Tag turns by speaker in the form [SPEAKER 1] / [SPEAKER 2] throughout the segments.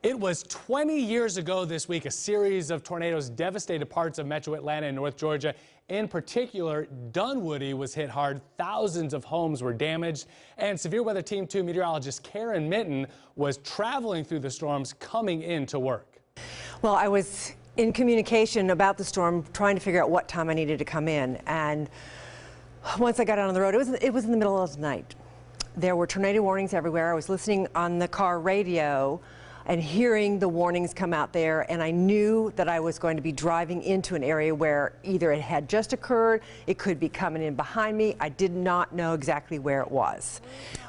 [SPEAKER 1] It was 20 years ago this week, a series of tornadoes devastated parts of metro Atlanta and North Georgia. In particular, Dunwoody was hit hard. Thousands of homes were damaged. And Severe Weather Team 2 meteorologist Karen Minton was traveling through the storms coming into work.
[SPEAKER 2] Well, I was in communication about the storm, trying to figure out what time I needed to come in. And once I got out on the road, it was in the middle of the night. There were tornado warnings everywhere. I was listening on the car radio and hearing the warnings come out there, and I knew that I was going to be driving into an area where either it had just occurred, it could be coming in behind me. I did not know exactly where it was.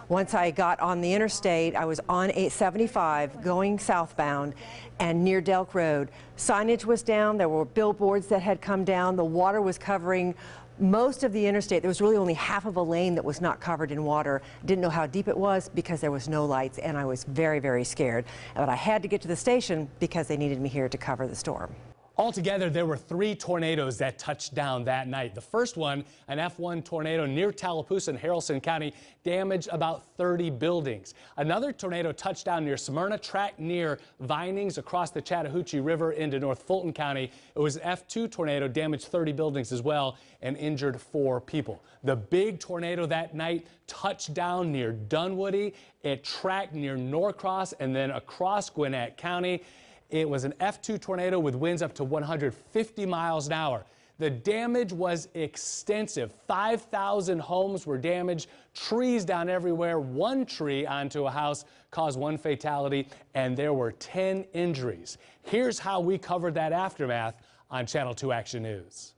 [SPEAKER 2] Once I got on the interstate, I was on 875 going southbound and near Delk Road. Signage was down, there were billboards that had come down, the water was covering most of the interstate. There was really only half of a lane that was not covered in water. Didn't know how deep it was because there was no lights, and I was very, very scared. But I had to get to the station because they needed me here to cover the storm.
[SPEAKER 1] Altogether, there were 3 tornadoes that touched down that night. The first one, an F1 tornado near Tallapoosa in Haralson County, damaged about 30 buildings. Another tornado touched down near Smyrna, tracked near Vinings across the Chattahoochee River into North Fulton County. It was an F2 tornado, damaged 30 buildings as well and injured 4 people. The big tornado that night touched down near Dunwoody. It tracked near Norcross and then across Gwinnett County. It was an F2 tornado with winds up to 150 miles an hour. The damage was extensive. 5,000 homes were damaged, trees down everywhere. One tree onto a house caused 1 fatality, and there were 10 injuries. Here's how we covered that aftermath on Channel 2 Action News.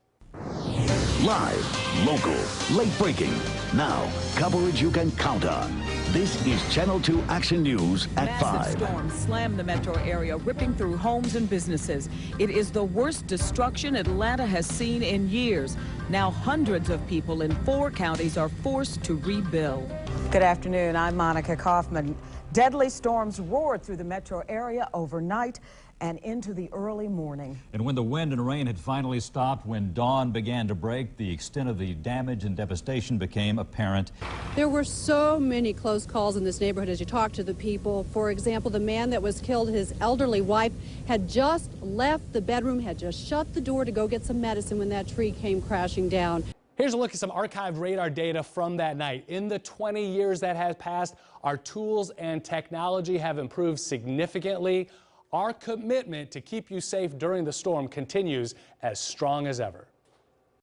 [SPEAKER 3] Live, local, late breaking. Now, coverage you can count on. This is Channel 2 Action News at 5.
[SPEAKER 4] Massive storms slammed the metro area, ripping through homes and businesses. It is the worst destruction Atlanta has seen in years. Now hundreds of people in 4 counties are forced to rebuild. Good afternoon. I'm Monica Kaufman. Deadly storms roared through the metro area overnight and into the early morning.
[SPEAKER 5] And when the wind and rain had finally stopped, when dawn began to break, the extent of the damage and devastation became apparent.
[SPEAKER 6] There were so many close calls in this neighborhood as you talk to the people. For example, the man that was killed, his elderly wife, had just left the bedroom, had just shut the door to go get some medicine when that tree came crashing down.
[SPEAKER 1] Here's a look at some archived radar data from that night. In the 20 years that has passed, our tools and technology have improved significantly. Our commitment to keep you safe during the storm continues as strong as ever.